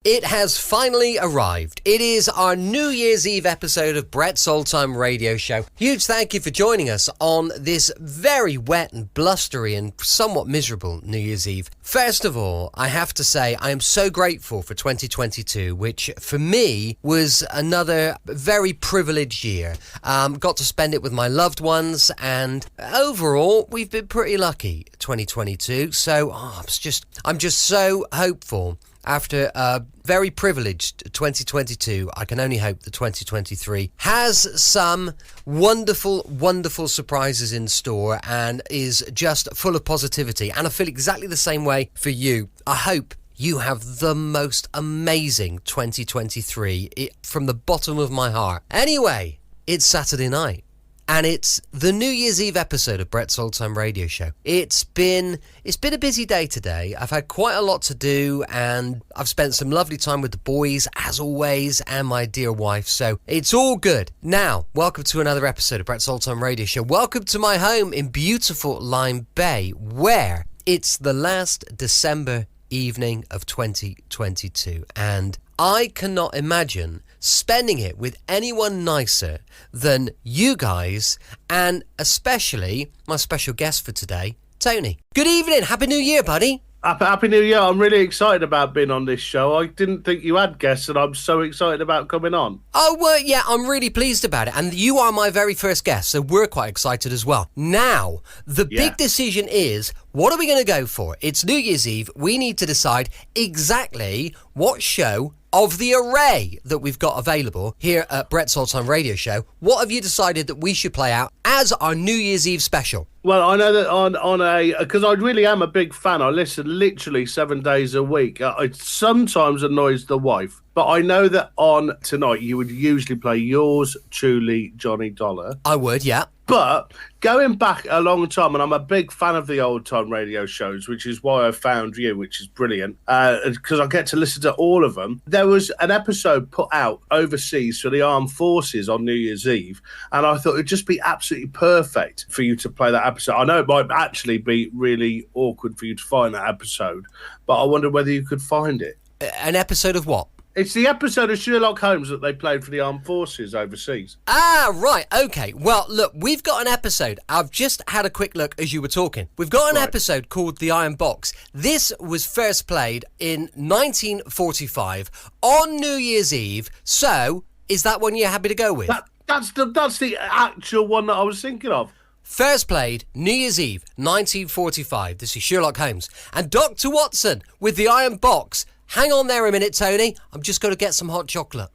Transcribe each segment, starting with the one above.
It has finally arrived. It is our New Year's Eve episode of Brett's Old-Time Radio Show. Huge thank you for joining us on this very wet and blustery and somewhat miserable New Year's Eve. First of all, I have to say I am so grateful for 2022, which for me was another very privileged year. Got to spend it with my loved ones, and overall we've been pretty lucky 2022. So I'm just so hopeful. After a very privileged 2022, I can only hope that 2023 has some wonderful, wonderful surprises in store and is just full of positivity. And I feel exactly the same way for you. I hope you have the most amazing 2023 from the bottom of my heart. Anyway, it's Saturday night. And it's the New Year's Eve episode of Brett's Old-Time Radio Show. It's been a busy day today. I've had quite a lot to do, and I've spent some lovely time with the boys, as always, and my dear wife. So it's all good. Now, welcome to another episode of Brett's Old-Time Radio Show. Welcome to my home in beautiful Lyme Bay, where it's the last December evening of 2022. And I cannot imagine spending it with anyone nicer than you guys, and especially my special guest for today, Tony. Good evening. Happy New Year, buddy. Happy New Year. I'm really excited about being on this show. I didn't think you had guests, and I'm so excited about coming on. Oh, well, yeah, I'm really pleased about it. And you are my very first guest, so we're quite excited as well. Now, the big decision is, what are we going to go for? It's New Year's Eve. We need to decide exactly what show of the array that we've got available here at Brett's Old-Time Radio Show. What have you decided that we should play out as our New Year's Eve special? Well, I know that because I really am a big fan. I listen literally 7 days a week. It sometimes annoys the wife, but I know that on tonight you would usually play yours truly, Johnny Dollar. I would, yeah. But going back a long time, and I'm a big fan of the old-time radio shows, which is why I found you, which is brilliant, because I get to listen to all of them. There was an episode put out overseas for the armed forces on New Year's Eve, and I thought it'd just be absolutely perfect for you to play that episode. I know it might actually be really awkward for you to find that episode, but I wonder whether you could find it. An episode of what? It's the episode of Sherlock Holmes that they played for the armed forces overseas. Ah, right, okay. Well, look, we've got an episode. I've just had a quick look as you were talking. We've got an episode called The Iron Box. This was first played in 1945 on New Year's Eve. So, is that one you're happy to go with? That's the actual one that I was thinking of. First played New Year's Eve, 1945. This is Sherlock Holmes. And Dr. Watson with The Iron Box. Hang on there a minute, Tony. I'm just going to get some hot chocolate.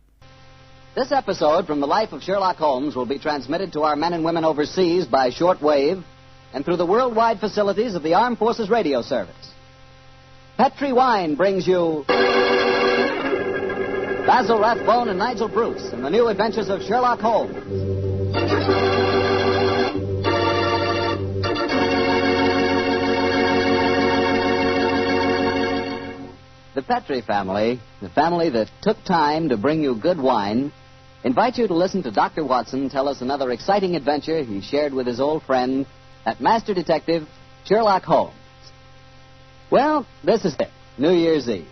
This episode from the life of Sherlock Holmes will be transmitted to our men and women overseas by shortwave and through the worldwide facilities of the Armed Forces Radio Service. Petri Wine brings you Basil Rathbone and Nigel Bruce in the new adventures of Sherlock Holmes. The Petri family, the family that took time to bring you good wine, invite you to listen to Dr. Watson tell us another exciting adventure he shared with his old friend, that master detective, Sherlock Holmes. Well, this is it, New Year's Eve.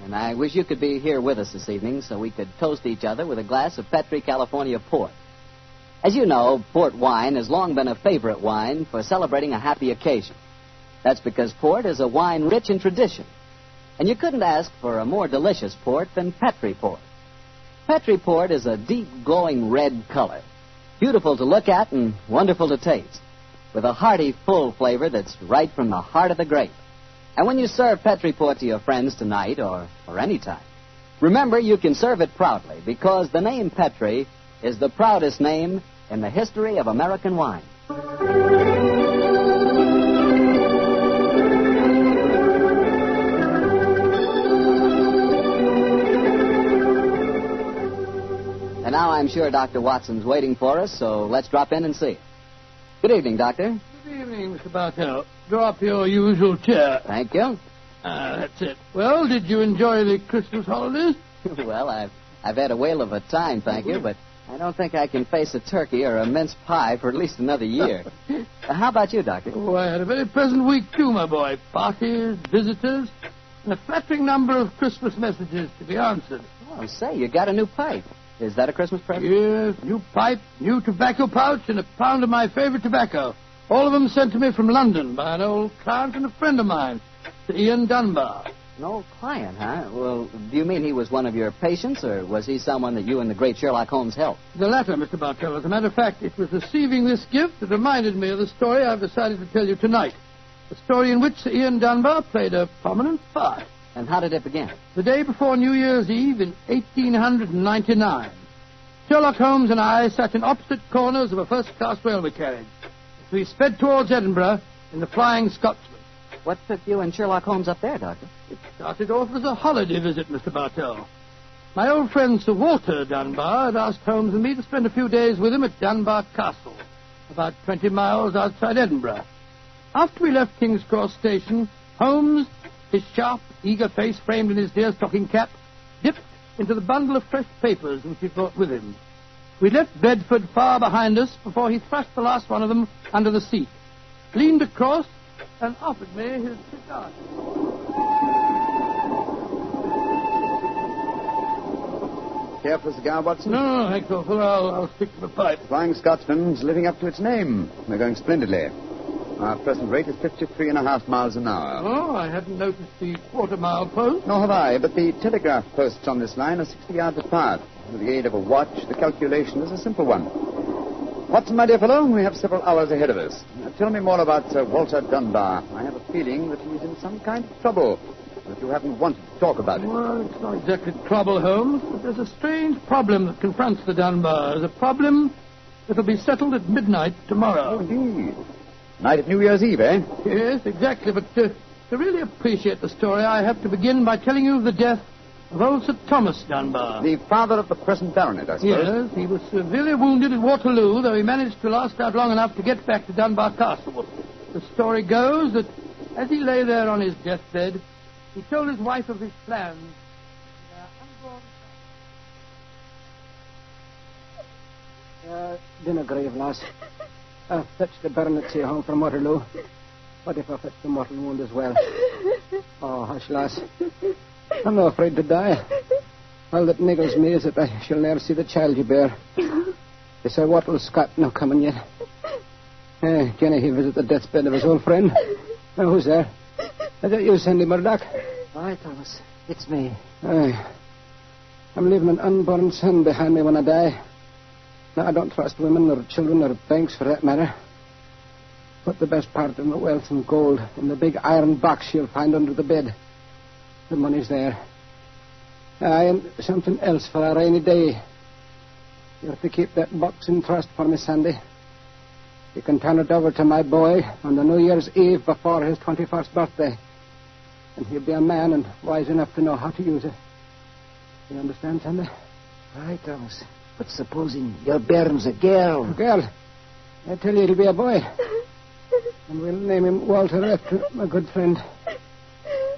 And I wish you could be here with us this evening so we could toast each other with a glass of Petri California port. As you know, port wine has long been a favorite wine for celebrating a happy occasion. That's because port is a wine rich in tradition. And you couldn't ask for a more delicious port than Petri port. Petri port is a deep, glowing red color, beautiful to look at and wonderful to taste, with a hearty, full flavor that's right from the heart of the grape. And when you serve Petri port to your friends tonight or any time, remember you can serve it proudly, because the name Petri is the proudest name in the history of American wine. And now I'm sure Dr. Watson's waiting for us, so let's drop in and see him. Good evening, Doctor. Good evening, Mr. Bartell. Draw up your usual chair. Thank you. That's it. Well, did you enjoy the Christmas holidays? Well, I've had a whale of a time, thank you, but I don't think I can face a turkey or a mince pie for at least another year. How about you, Doctor? Oh, I had a very pleasant week, too, my boy. Parties, visitors. and a flattering number of Christmas messages to be answered. Oh, say, you got a new pipe. Is that a Christmas present? Yes, new pipe, new tobacco pouch, and a pound of my favorite tobacco. All of them sent to me from London by an old client and a friend of mine, Sir Ian Dunbar. An old client, huh? Well, do you mean he was one of your patients, or was he someone that you and the great Sherlock Holmes helped? The latter, Mr. Bartell. As a matter of fact, it was receiving this gift that reminded me of the story I've decided to tell you tonight. A story in which Sir Ian Dunbar played a prominent part. And how did it begin? The day before New Year's Eve in 1899, Sherlock Holmes and I sat in opposite corners of a first-class railway carriage as we sped towards Edinburgh in the Flying Scotsman. What took you and Sherlock Holmes up there, Doctor? It started off as a holiday visit, Mr. Bartell. My old friend Sir Walter Dunbar had asked Holmes and me to spend a few days with him at Dunbar Castle, about 20 miles outside Edinburgh. After we left King's Cross Station, Holmes, his sharp, eager face framed in his deerstalking cap, dipped into the bundle of fresh papers which he brought with him. We left Bedford far behind us before he thrust the last one of them under the seat, leaned across, and offered me his cigar. Care for a cigar, Watson? No, thanks, awful. I'll stick to the pipe. Flying Scotsman's living up to its name. We're going splendidly. Our present rate is 53.5 miles an hour. Oh, I hadn't noticed the quarter-mile post. Nor have I, but the telegraph posts on this line are 60 yards apart. With the aid of a watch, the calculation is a simple one. Watson, my dear fellow, we have several hours ahead of us. Now, tell me more about Sir Walter Dunbar. I have a feeling that he's in some kind of trouble, but you haven't wanted to talk about it. Well, it's not exactly trouble, Holmes, but there's a strange problem that confronts the Dunbars. A problem that'll be settled at midnight tomorrow. Oh, indeed. Night of New Year's Eve, eh? Yes, exactly, but to really appreciate the story, I have to begin by telling you of the death of old Sir Thomas Dunbar. The father of the present baronet, I suppose. Yes, he was severely wounded at Waterloo, though he managed to last out long enough to get back to Dunbar Castle. The story goes that as he lay there on his deathbed, he told his wife of his plans. Dinner grave, lass. I'll fetch the baronet's here home from Waterloo. What if I fetch the mortal wound as well? Oh, hush, lass. I'm not afraid to die. All that niggles me is that I shall never see the child you bear. They say Wattle Scott no coming yet. Jenny, he visit the deathbed of his old friend. Now, who's there? Is that you, Sandy Murdoch? Aye, Thomas. It's me. Aye. I'm leaving an unborn son behind me when I die. Now, I don't trust women or children or banks for that matter. Put the best part of my wealth and gold in the big iron box you'll find under the bed. The money's there. Aye, and something else for a rainy day. You have to keep that box in trust for me, Sandy. You can turn it over to my boy on the New Year's Eve before his 21st birthday. And he'll be a man and wise enough to know how to use it. You understand, Sandy? Aye, Thomas. But supposing your bairn's a girl. A girl? I tell you, it'll be a boy. And we'll name him Walter after my good friend,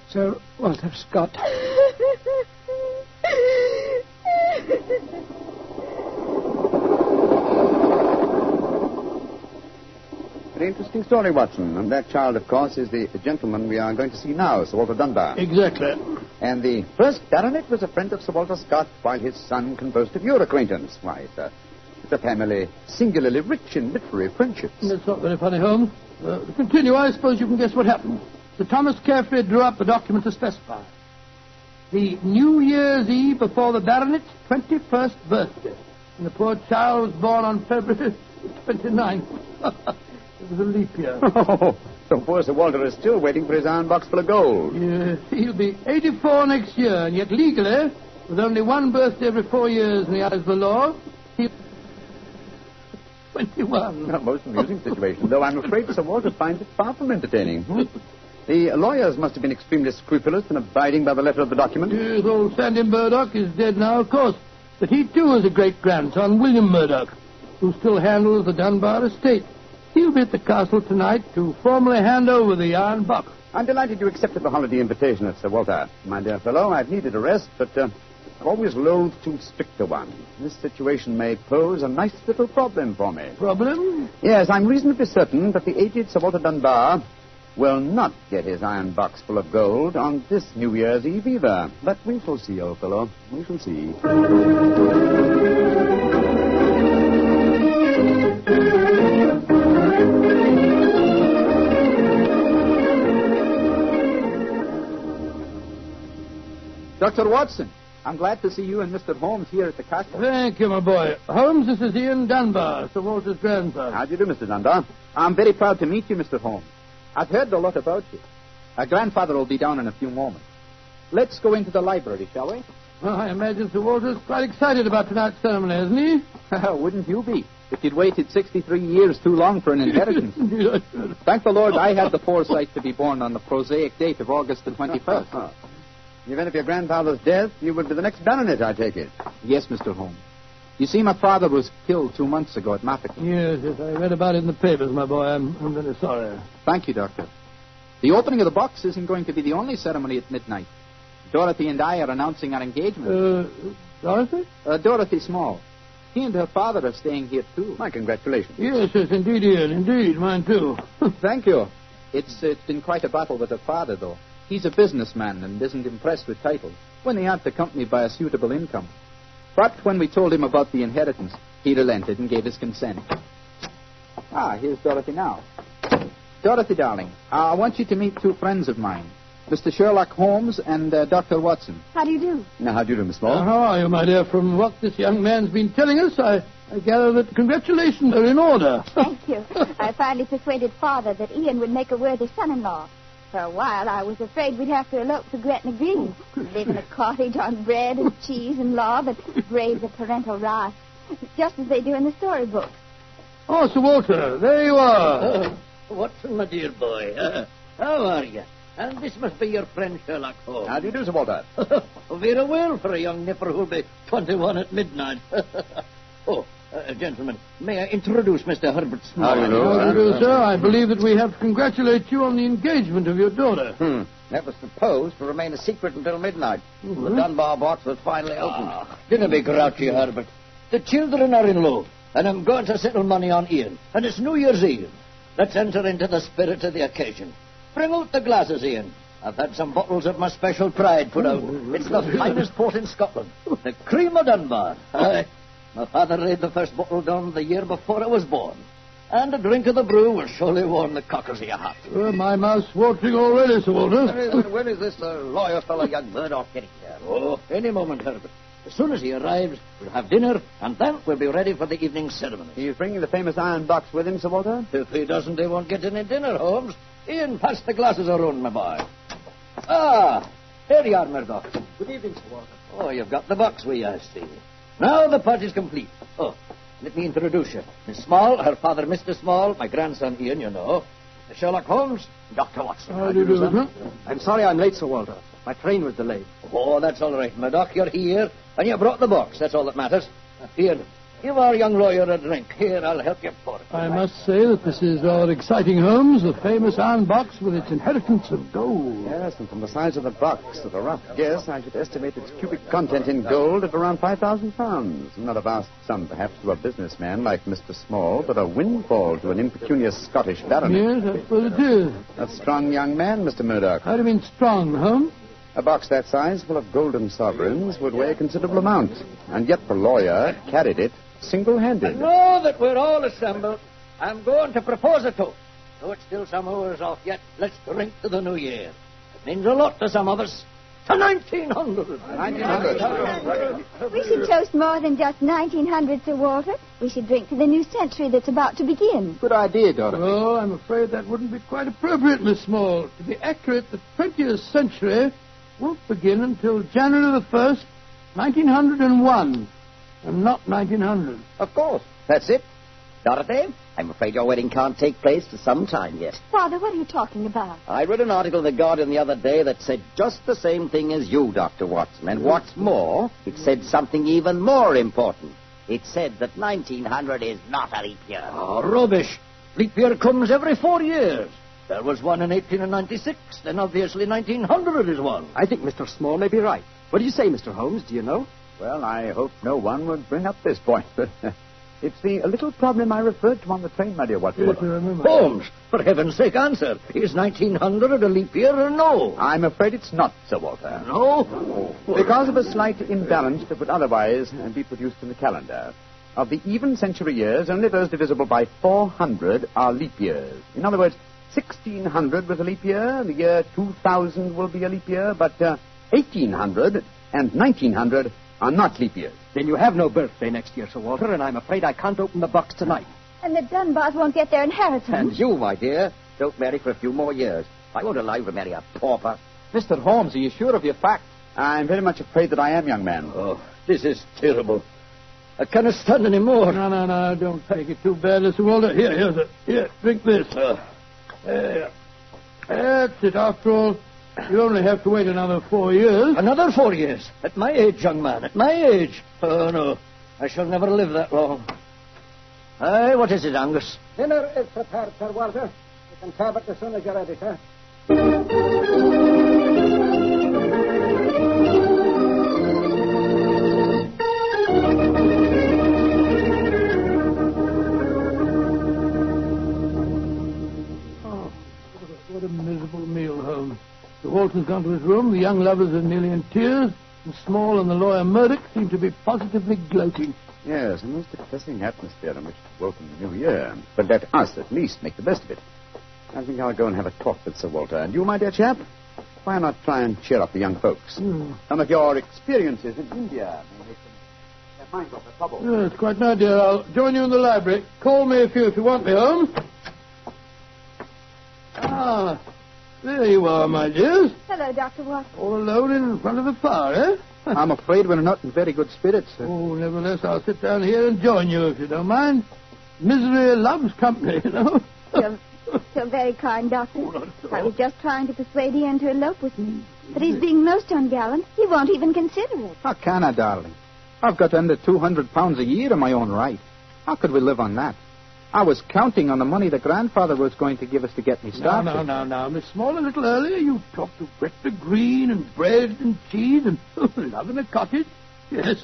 Sir Walter Scott. Very interesting story, Watson. And that child, of course, is the gentleman we are going to see now, Sir Walter Dunbar. Exactly. And the first baronet was a friend of Sir Walter Scott, while his son can boast of your acquaintance. Why, it's a family singularly rich in literary friendships. That's not very funny, Holmes. To continue, I suppose you can guess what happened. Sir Thomas carefully drew up the document to specify. The New Year's Eve before the baronet's 21st birthday. And the poor child was born on February 29th. It was a leap year. Oh, so poor Sir Walter is still waiting for his iron box full of gold. Yes, he'll be 84 next year, and yet legally, with only one birthday every 4 years in the eyes of the law, he'll 21. A most amusing situation, though I'm afraid Sir Walter finds it far from entertaining. The lawyers must have been extremely scrupulous in abiding by the letter of the document. Yes, old Sandy Murdoch is dead now, of course. But he, too, is a great-grandson, William Murdoch, who still handles the Dunbar estate. He'll be at the castle tonight to formally hand over the iron box. I'm delighted you accepted the holiday invitation of Sir Walter. My dear fellow, I've needed a rest, but I've always loathed too strict a one. This situation may pose a nice little problem for me. Problem? Yes, I'm reasonably certain that the aged Sir Walter Dunbar will not get his iron box full of gold on this New Year's Eve either. But we shall see, old fellow. We shall see. Dr. Watson, I'm glad to see you and Mr. Holmes here at the castle. Thank you, my boy. Holmes, this is Ian Dunbar, Sir Walter's grandson. How do you do, Mr. Dunbar? I'm very proud to meet you, Mr. Holmes. I've heard a lot about you. Our grandfather will be down in a few moments. Let's go into the library, shall we? Well, I imagine Sir Walter's quite excited about tonight's ceremony, isn't he? Wouldn't you be? If you'd waited 63 years too long for an inheritance. Thank the Lord I had the foresight to be born on the prosaic date of August the 21st. In the event of your grandfather's death, you would be the next baronet, I take it. Yes, Mr. Holmes. You see, my father was killed 2 months ago at Mafeking. Yes, I read about it in the papers, my boy. I'm very sorry. Thank you, Doctor. The opening of the box isn't going to be the only ceremony at midnight. Dorothy and I are announcing our engagement. Dorothy? Dorothy Small. He and her father are staying here, too. My congratulations. Yes, indeed, Ian. Indeed, mine, too. Thank you. It's been quite a battle with her father, though. He's a businessman and isn't impressed with titles when they aren't accompanied by a suitable income. But when we told him about the inheritance, he relented and gave his consent. Here's Dorothy now. Dorothy, darling, I want you to meet 2 friends of mine, Mr. Sherlock Holmes and Dr. Watson. How do you do? Now, how do you do, Miss Small? How are you, my dear? From what this young man's been telling us, I gather that congratulations are in order. Thank you. I finally persuaded Father that Ian would make a worthy son-in-law. For a while, I was afraid we'd have to elope to Gretna Green, live in a cottage on bread and cheese and law, but brave the parental wrath, just as they do in the storybook. Oh, Sir Walter, there you are. Watson, my dear boy. How are you? And this must be your friend Sherlock Holmes. How do you do, Sir Walter? Very well for a young nipper who'll be 21 at midnight. Gentlemen, may I introduce Mr. Herbert Small? How do you do, sir? I believe that we have to congratulate you on the engagement of your daughter. That was supposed to remain a secret until midnight. The Dunbar box was finally opened. Didn't be grouchy, Herbert. The children are in love, and I'm going to settle money on Ian. And it's New Year's Eve. Let's enter into the spirit of the occasion. Bring out the glasses, Ian. I've had some bottles of my special pride put out. It's the finest port in Scotland. The cream of Dunbar. Aye. My father laid the first bottle down the year before I was born. And a drink of the brew will surely warm the cockles of your heart. My mouth's watering already, Sir Walter. When is this lawyer fellow, young Murdoch, getting here? Oh, any moment, Herbert. As soon as he arrives, we'll have dinner, and then we'll be ready for the evening ceremony. He's bringing the famous iron box with him, Sir Walter? If he doesn't, he won't get any dinner, Holmes. Ian, pass the glasses around, my boy. Here you are, Murdoch. Good evening, Sir Walter. Oh, you've got the box with you, I see. Now the party's complete. Let me introduce you. Miss Small, her father, Mr. Small, my grandson, Ian, you know. Sherlock Holmes, Dr. Watson. How do you do, sir? I'm sorry I'm late, Sir Walter. My train was delayed. Oh, that's all right, Murdoch. You're here, and you brought the box. That's all that matters. Here, give our young lawyer a drink. Here, I'll help you pour it. I must say that this is rather exciting, Holmes. The famous iron box with its inheritance of gold. Yes, and from the size of the box, at a rough guess, I should estimate its cubic content in gold at around 5,000 pounds. Not a vast sum, perhaps, to a businessman like Mr. Small, but a windfall to an impecunious Scottish baronet. Yes, I suppose it is. A strong young man, Mr. Murdoch. How do you mean strong, Holmes? A box that size, full of golden sovereigns, would weigh a considerable amount. And yet the lawyer carried it single-handed. Now that we're all assembled, I'm going to propose a toast. Though it's still some hours off yet, let's drink to the new year. It means a lot to some of us. To 1900. 1900. We should toast more than just 1900, Sir Walter. We should drink to the new century that's about to begin. Good idea, Dorothy. Oh, I'm afraid that wouldn't be quite appropriate, Miss Small. To be accurate, the 20th century won't begin until January the 1st, 1901, and not 1900. Of course. That's it. Dorothy, I'm afraid your wedding can't take place for some time yet. Father, what are you talking about? I read an article in The Guardian the other day that said just the same thing as you, Dr. Watson. And what's more, it said something even more important. It said that 1900 is not a leap year. Oh, rubbish. Leap year comes every 4 years. There was one in 1896, then obviously 1900 is one. I think Mr. Small may be right. What do you say, Mr. Holmes? Do you know? Well, I hope no one would bring up this point. It's the little problem I referred to on the train, my dear Watson. Yes, I remember. Holmes, for heaven's sake, answer. Is 1900 a leap year or no? I'm afraid it's not, Sir Walter. No? Because of a slight imbalance that would otherwise be produced in the calendar. Of the even century years, only those divisible by 400 are leap years. In other words, 1600 was a leap year, the year 2000 will be a leap year, but 1800 and 1900 are not leap years. Then you have no birthday next year, Sir Walter, and I'm afraid I can't open the box tonight. And the Dunbars won't get their inheritance. And you, my dear, don't marry for a few more years. I won't allow you to marry a pauper. Mr. Holmes, are you sure of your facts? I'm very much afraid that I am, young man. Oh, this is terrible. I can't stand any more. No, don't take it too bad, Mr. Walter. Here, drink this. That's it. After all, you only have to wait another 4 years. Another 4 years? At my age, young man, at my age. Oh, no. I shall never live that long. Aye, what is it, Angus? Dinner is prepared, Sir Walter. You can serve it as soon as you're ready, sir. What a miserable meal, Holmes. Sir Walter's gone to his room, the young lovers are nearly in tears, and Small and the lawyer Murdoch seem to be positively gloating. Yes, a most depressing atmosphere in which to welcome the new year. But let us, at least, make the best of it. I think I'll go and have a talk with Sir Walter. And you, my dear chap, why not try and cheer up the young folks? Some of your experiences in India may make them their minds off the trouble. Yes, quite an idea. I'll join you in the library. Call me if you want me, Holmes. Ah, there you are, my dears. Hello, Dr. Watson. All alone in front of the fire, eh? I'm afraid we're not in very good spirits, sir. Oh, nevertheless, I'll sit down here and join you if you don't mind. Misery loves company, you know. You're very kind, Doctor. I was just trying to persuade Ian to elope with me. But he's being most ungallant. He won't even consider it. How can I, darling? I've got under 200 pounds a year in my own right. How could we live on that? I was counting on the money the grandfather was going to give us to get me started. No. Miss Small, a little earlier, you talked of Gretna Green and bread and cheese and love in a cottage. Yes,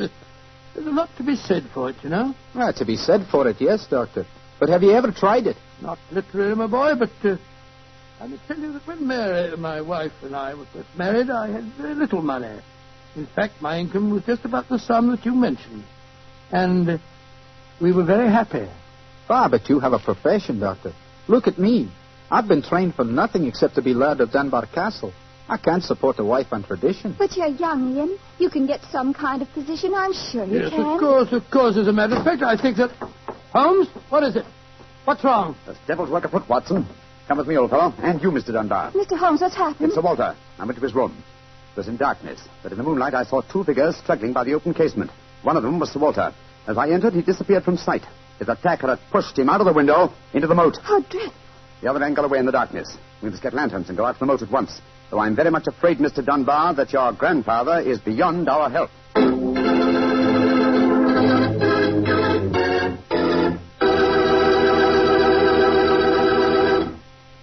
there's a lot to be said for it, you know. Well, to be said for it, yes, Doctor. But have you ever tried it? Not literally, my boy, but I may tell you that when Mary, my wife, and I were first married, I had very little money. In fact, my income was just about the sum that you mentioned. And we were very happy. Ah, but you have a profession, Doctor. Look at me. I've been trained for nothing except to be Laird of Dunbar Castle. I can't support a wife on tradition. But you're young, Ian. You can get some kind of position, I'm sure you yes, can. Of course. As a matter of fact, I think that... Holmes, what is it? What's wrong? There's devil's work afoot, Watson. Come with me, old fellow. And you, Mr. Dunbar. Mr. Holmes, what's happened? It's Sir Walter. I went to his room. It was in darkness, but in the moonlight I saw two figures struggling by the open casement. One of them was Sir Walter. As I entered, he disappeared from sight. His attacker had pushed him out of the window into the moat. How dreadful. The other man got away in the darkness. We must get lanterns and go out to the moat at once. Though I'm very much afraid, Mr. Dunbar, that your grandfather is beyond our help.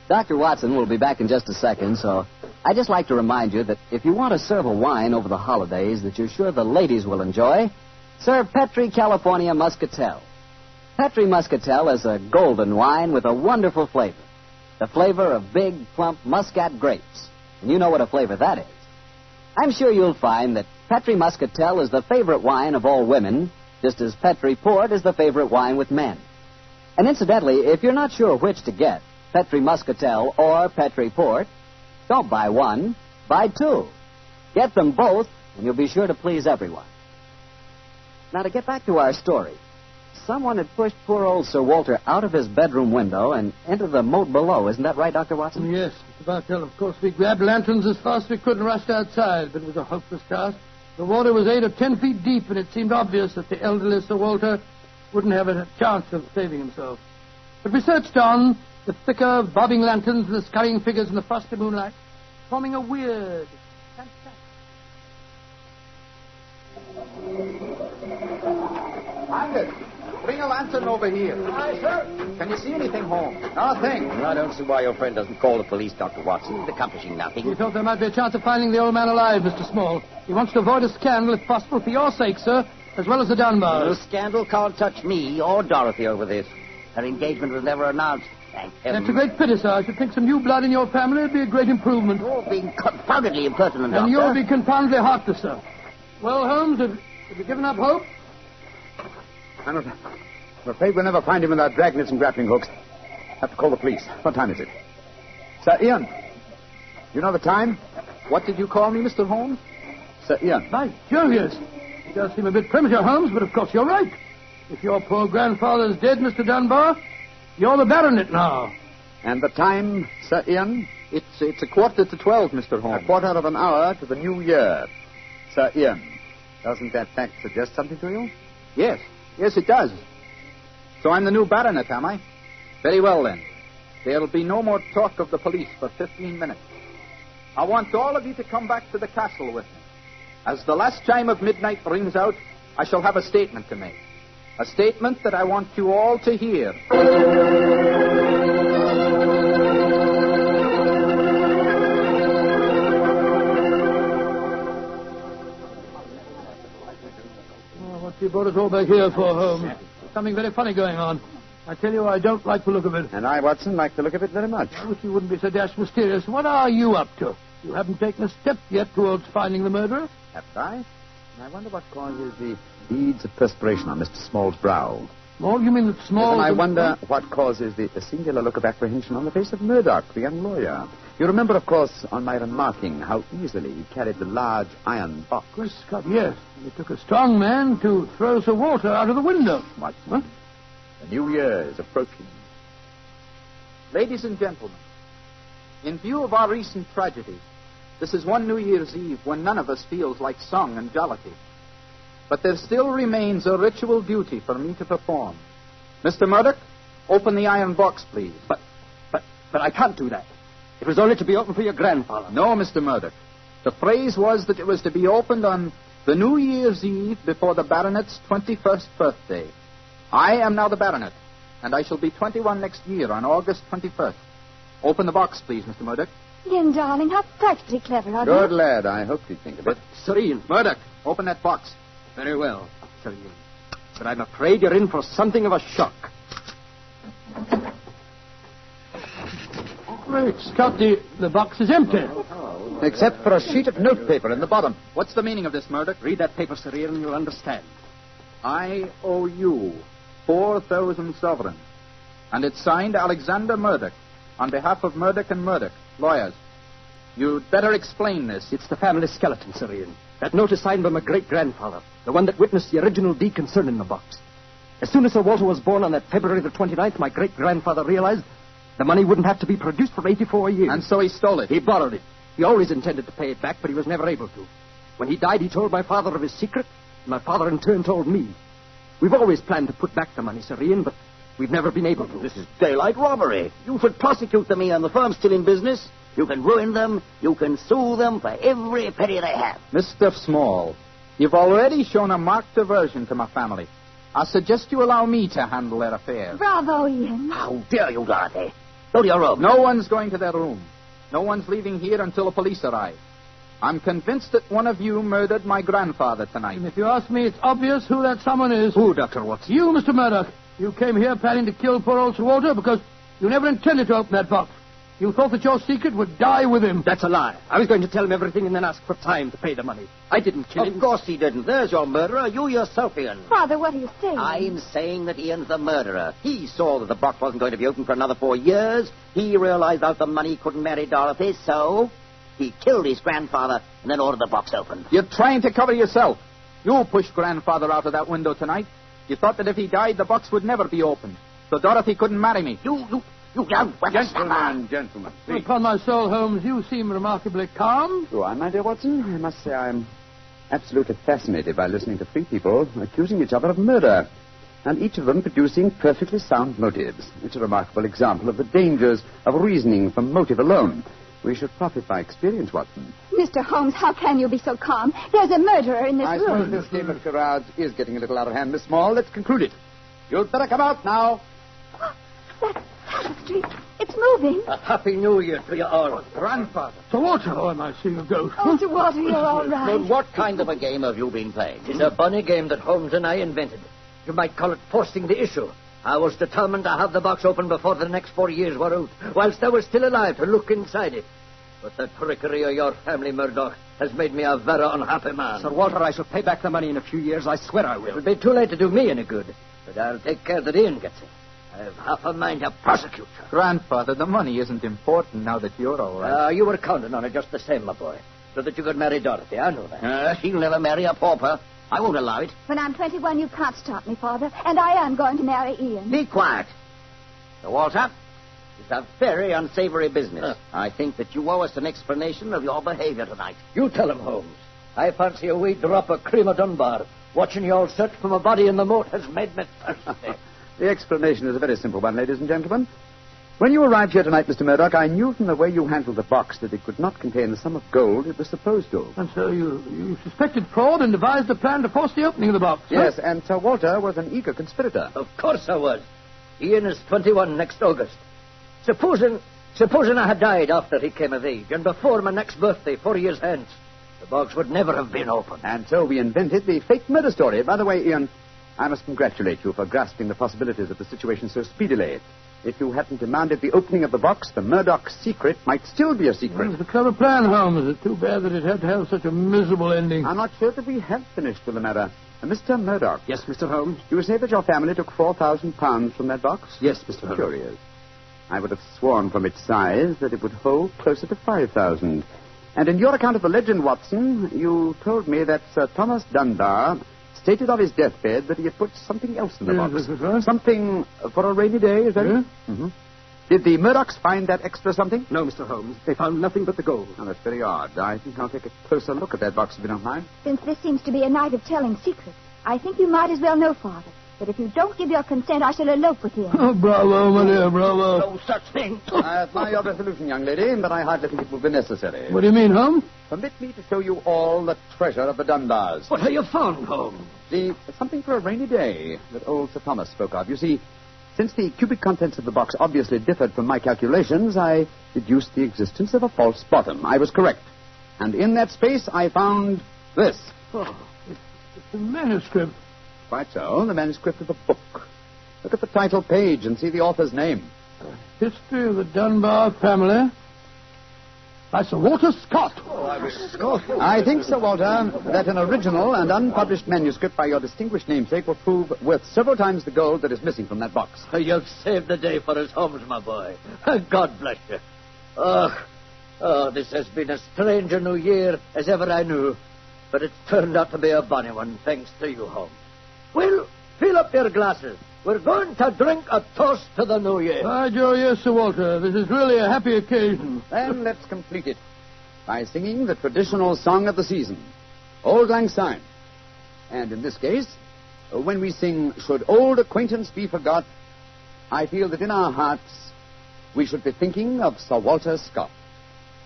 Dr. Watson will be back in just a second, so I'd just like to remind you that if you want to serve a wine over the holidays that you're sure the ladies will enjoy, serve Petri California Muscatel. Petri Muscatel is a golden wine with a wonderful flavor. The flavor of big, plump Muscat grapes. And you know what a flavor that is. I'm sure you'll find that Petri Muscatel is the favorite wine of all women, just as Petri Port is the favorite wine with men. And incidentally, if you're not sure which to get, Petri Muscatel or Petri Port, don't buy one, buy two. Get them both, and you'll be sure to please everyone. Now, to get back to our story, someone had pushed poor old Sir Walter out of his bedroom window and into the moat below. Isn't that right, Dr. Watson? Yes, Mr. Bartell. Of course, we grabbed lanterns as fast as we could and rushed outside, but it was a hopeless task. The water was 8 or 10 feet deep, and it seemed obvious that the elderly Sir Walter wouldn't have a chance of saving himself. But we searched on, the thicker, bobbing lanterns and the scurrying figures in the frosty moonlight, forming a weird, Angus, bring a lantern over here. Aye, sir. Can you see anything, Holmes? Nothing. I don't see why your friend doesn't call the police, Dr. Watson. He's accomplishing nothing. We thought there might be a chance of finding the old man alive, Mr. Small. He wants to avoid a scandal, if possible, for your sake, sir. as well as the Dunbars. No scandal can't touch me or Dorothy over this. Her engagement was never announced. Thank heaven. That's a great pity, sir. I should think some new blood in your family would be a great improvement. You're being confoundedly impertinent, Doctor. And you'll be confoundedly heartless, sir. Well, Holmes, have you given up hope? I'm afraid we'll never find him without dragnets and grappling hooks. Have to call the police. What time is it? Sir Ian, you know the time? What did you call me, Mr. Holmes? Sir Ian. By Jove, yes. It does seem a bit premature, Holmes, but of course you're right. If your poor grandfather's dead, Mr. Dunbar, you're the baronet now. And the time, Sir Ian? It's 11:45, Mr. Holmes. A quarter of an hour to the new year. Sir Ian, doesn't that fact suggest something to you? Yes, it does. So I'm the new baronet, am I? Very well, then. There'll be no more talk of the police for 15 minutes. I want all of you to come back to the castle with me. As the last chime of midnight rings out, I shall have a statement to make. A statement that I want you all to hear. What you brought us all back here for, Holmes? There's something very funny going on. I tell you, I don't like the look of it. And I, Watson, like the look of it very much. I wish you wouldn't be so dashed mysterious. What are you up to? You haven't taken a step yet towards finding the murderer. Haven't I? And I wonder what causes the beads of perspiration on Mr. Small's brow. Small? You mean that Small... And I wonder what causes the singular look of apprehension on the face of Murdoch, the young lawyer. You remember, of course, on my remarking how easily he carried the large iron box. Good Scott, yes. And it took a strong man to throw Sir Walter out of the window. What? Huh? The new year is approaching. Ladies and gentlemen, in view of our recent tragedy, this is one New Year's Eve when none of us feels like song and jollity. But there still remains a ritual duty for me to perform. Mr. Murdoch, open the iron box, please. But I can't do that. It was only to be opened for your grandfather. No, Mr. Murdoch. The phrase was that it was to be opened on the New Year's Eve before the baronet's 21st birthday. I am now the baronet, and I shall be 21 next year on August 21st. Open the box, please, Mr. Murdoch. Ian, darling, how frightfully clever of you. Good lad. I hope you'd think of it. Sir Ian. Murdoch, open that box. Very well, Sir Ian. But I'm afraid you're in for something of a shock. Great Scott, the box is empty. Except for a sheet of notepaper in the bottom. What's the meaning of this, Murdoch? Read that paper, Sir Ian, and you'll understand. I owe you 4,000 sovereigns. And it's signed Alexander Murdoch, on behalf of Murdoch and Murdoch, lawyers. You'd better explain this. It's the family skeleton, Sir Ian. That note is signed by my great-grandfather, the one that witnessed the original deed concerning the box. As soon as Sir Walter was born on that February the 29th, my great-grandfather realized the money wouldn't have to be produced for 84 years. And so he stole it. He borrowed it. He always intended to pay it back, but he was never able to. When he died, he told my father of his secret, and my father in turn told me. We've always planned to put back the money, Sir Ian, but we've never been able to. This is daylight robbery. You should prosecute them, Ian. The firm's still in business. You can ruin them. You can sue them for every penny they have. Mr. Small, you've already shown a marked aversion to my family. I suggest you allow me to handle their affairs. Bravo, Ian. How dare you, Dorothy? Go to your room. No one's going to their room. No one's leaving here until the police arrive. I'm convinced that one of you murdered my grandfather tonight. And if you ask me, it's obvious who that someone is. Who, Dr. Watson? You, Mr. Murdoch. You came here planning to kill poor old Sir Walter because you never intended to open that box. You thought that your secret would die with him. That's a lie. I was going to tell him everything and then ask for time to pay the money. I didn't kill him. Of course he didn't. There's your murderer. You yourself, Ian. Father, what are you saying? I'm saying that Ian's the murderer. He saw that the box wasn't going to be open for another 4 years. He realized out the money couldn't marry Dorothy, so he killed his grandfather and then ordered the box opened. You're trying to cover yourself. You pushed grandfather out of that window tonight. You thought that if he died, the box would never be opened. So Dorothy couldn't marry me. You young whippersnapper. Gentlemen. Upon my soul, Holmes, you seem remarkably calm. Do I, my dear Watson? I must say I'm absolutely fascinated by listening to three people accusing each other of murder, and each of them producing perfectly sound motives. It's a remarkable example of the dangers of reasoning from motive alone. We should profit by experience, Watson. Mr. Holmes, how can you be so calm? There's a murderer in this I room. suppose this game of charades is getting a little out of hand, Miss Small. Let's conclude it. You'd better come out now. That's Petrie. It's moving. A happy new year to you all. Grandfather. Sir Walter, oh, am I seeing a ghost? Oh, Sir Walter, you're all right. Well, what kind of a game have you been playing? It's a bunny game that Holmes and I invented. You might call it forcing the issue. I was determined to have the box open before the next 4 years were out, whilst I was still alive to look inside it. But the trickery of your family, Murdoch, has made me a very unhappy man. Sir Walter, I shall pay back the money in a few years. I swear I will. It'll be too late to do me any good, but I'll take care that Ian gets it. I've half a mind to prosecute you. Grandfather, the money isn't important now that you're all right. You were counting on it just the same, my boy, so that you could marry Dorothy. I know that. She'll never marry a pauper. I won't allow it. When I'm 21, you can't stop me, Father. And I am going to marry Ian. Be quiet. Sir Walter, it's a very unsavory business. I think that you owe us an explanation of your behavior tonight. You tell him, Holmes. I fancy a wee drop of cream of Dunbar. Watching you all search for my body in the moat has made me thirsty. The explanation is a very simple one, ladies and gentlemen. When you arrived here tonight, Mr. Murdoch, I knew from the way you handled the box that it could not contain the sum of gold it was supposed to. And so you suspected fraud and devised a plan to force the opening of the box? Yes, and Sir Walter was an eager conspirator. Of course I was. Ian is 21 next August. Supposing I had died after he came of age, and before my next birthday, 4 years hence, the box would never have been opened. And so we invented the fake murder story. By the way, Ian, I must congratulate you for grasping the possibilities of the situation so speedily. If you hadn't demanded the opening of the box, the Murdoch secret might still be a secret. Well, it's a clever plan, Holmes. It's too bad that it had to have such a miserable ending. I'm not sure that we have finished with the matter. Mr. Murdoch. Yes, Mr. Holmes? You say that your family took £4,000 from that box? Yes, Mr. Holmes. Curious. I would have sworn from its size that it would hold closer to 5,000. And in your account of the legend, Watson, you told me that Sir Thomas Dunbar stated on his deathbed that he had put something else in the box. That's right. Something for a rainy day, is that it? Mm-hmm. Did the Murdochs find that extra something? No, Mr. Holmes. They found nothing but the gold. Oh, that's very odd. I think I'll take a closer look at that box if you don't mind. Since this seems to be a night of telling secrets, I think you might as well know, Father, that if you don't give your consent, I shall elope with him. Oh, bravo, my dear, bravo. No such thing. I admire your resolution, young lady, but I hardly think it will be necessary. What do you mean, Holmes? Permit me to show you all the treasure of the Dunbars. What have you found, Holmes? Something for a rainy day that old Sir Thomas spoke of. You see, since the cubic contents of the box obviously differed from my calculations, I deduced the existence of a false bottom. I was correct. And in that space, I found this. Oh, it's a manuscript. Quite so, the manuscript of a book. Look at the title page and see the author's name. History of the Dunbar Family by Sir Walter Scott. I think, Sir Walter, that an original and unpublished manuscript by your distinguished namesake will prove worth several times the gold that is missing from that box. You've saved the day for us, Holmes, my boy. God bless you. This has been as strange a new year as ever I knew. But it's turned out to be a bonny one, thanks to you, Holmes. Well, fill up your glasses. We're going to drink a toast to the new year. Ah, Joe, yes, Sir Walter. This is really a happy occasion. Then let's complete it by singing the traditional song of the season, Auld Lang Syne. And in this case, when we sing, Should Old Acquaintance Be Forgot, I feel that in our hearts we should be thinking of Sir Walter Scott.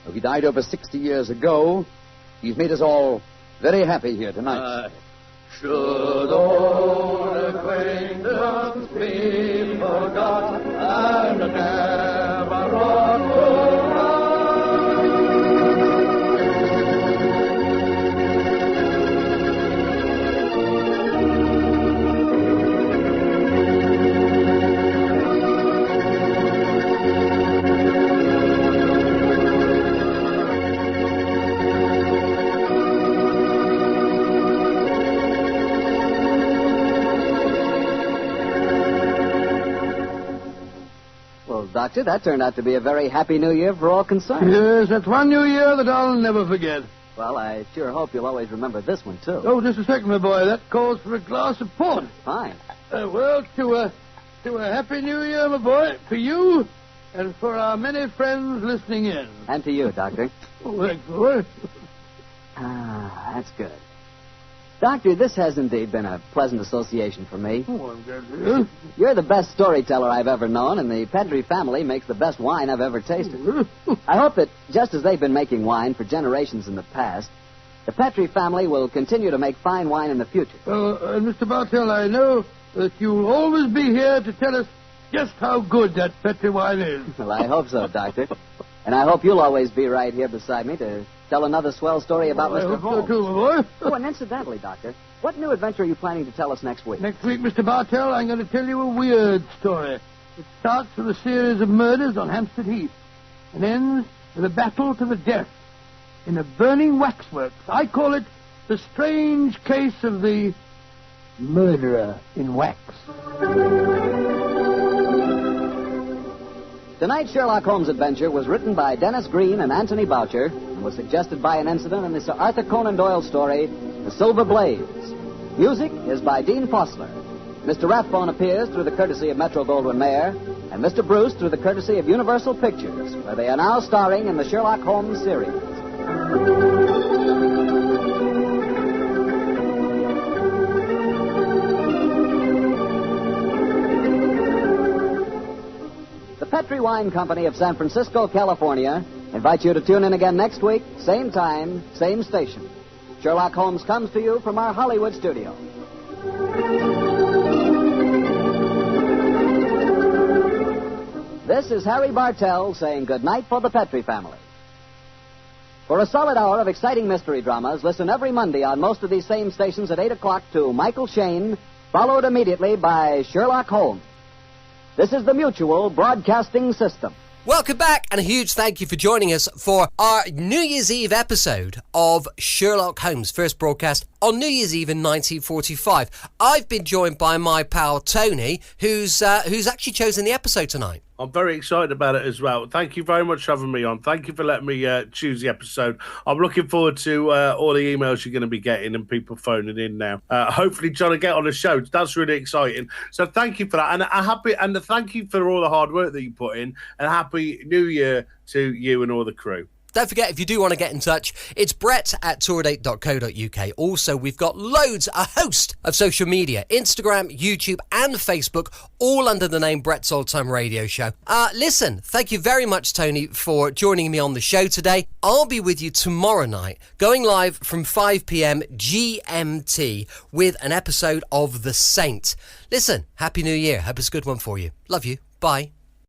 Though he died over 60 years ago, he's made us all very happy here tonight. Should old acquaintance be forgot and never brought to Doctor, that turned out to be a very happy new year for all concerned. Yes, that's one new year that I'll never forget. Well, I sure hope you'll always remember this one, too. Oh, just a second, my boy. That calls for a glass of port. Fine. Well, to a happy new year, my boy, for you and for our many friends listening in. And to you, Doctor. Oh, thanks, boy. That's good. Doctor, this has indeed been a pleasant association for me. Oh, I'm glad to hear. You're the best storyteller I've ever known, and the Petrie family makes the best wine I've ever tasted. I hope that, just as they've been making wine for generations in the past, the Petrie family will continue to make fine wine in the future. And Mr. Bartell, I know that you'll always be here to tell us just how good that Petri wine is. Well, I hope so, Doctor. And I hope you'll always be right here beside me to tell another swell story about I Mr. hope Holmes. so, too, my boy. Oh, and incidentally, Doctor, what new adventure are you planning to tell us next week? Next week, Mr. Bartell, I'm going to tell you a weird story. It starts with a series of murders on Hampstead Heath and ends with a battle to the death in a burning waxworks. I call it the strange case of the murderer in wax. Tonight's Sherlock Holmes adventure was written by Dennis Green and Anthony Boucher and was suggested by an incident in the Sir Arthur Conan Doyle story, The Silver Blaze. Music is by Dean Fossler. Mr. Rathbone appears through the courtesy of Metro-Goldwyn-Mayer, and Mr. Bruce through the courtesy of Universal Pictures, where they are now starring in the Sherlock Holmes series. The Petri Wine Company of San Francisco, California, invites you to tune in again next week, same time, same station. Sherlock Holmes comes to you from our Hollywood studio. This is Harry Bartell saying goodnight for the Petri family. For a solid hour of exciting mystery dramas, listen every Monday on most of these same stations at 8 o'clock to Michael Shayne, followed immediately by Sherlock Holmes. This is the Mutual Broadcasting System. Welcome back, and a huge thank you for joining us for our New Year's Eve episode of Sherlock Holmes, first broadcast on New Year's Eve in 1945. I've been joined by my pal Tony, who's actually chosen the episode tonight. I'm very excited about it as well. Thank you very much for having me on. Thank you for letting me choose the episode. I'm looking forward to all the emails you're going to be getting and people phoning in now. Hopefully trying to get on the show. That's really exciting. So thank you for that. And thank you for all the hard work that you put in. And Happy New Year to you and all the crew. Don't forget, if you do want to get in touch, it's brett@tourdate.co.uk. Also, we've got a host of social media, Instagram, YouTube and Facebook, all under the name Brett's Old Time Radio Show. Listen, thank you very much, Tony, for joining me on the show today. I'll be with you tomorrow night, going live from 5 p.m. GMT with an episode of The Saint. Listen, Happy New Year. Hope it's a good one for you. Love you. Bye.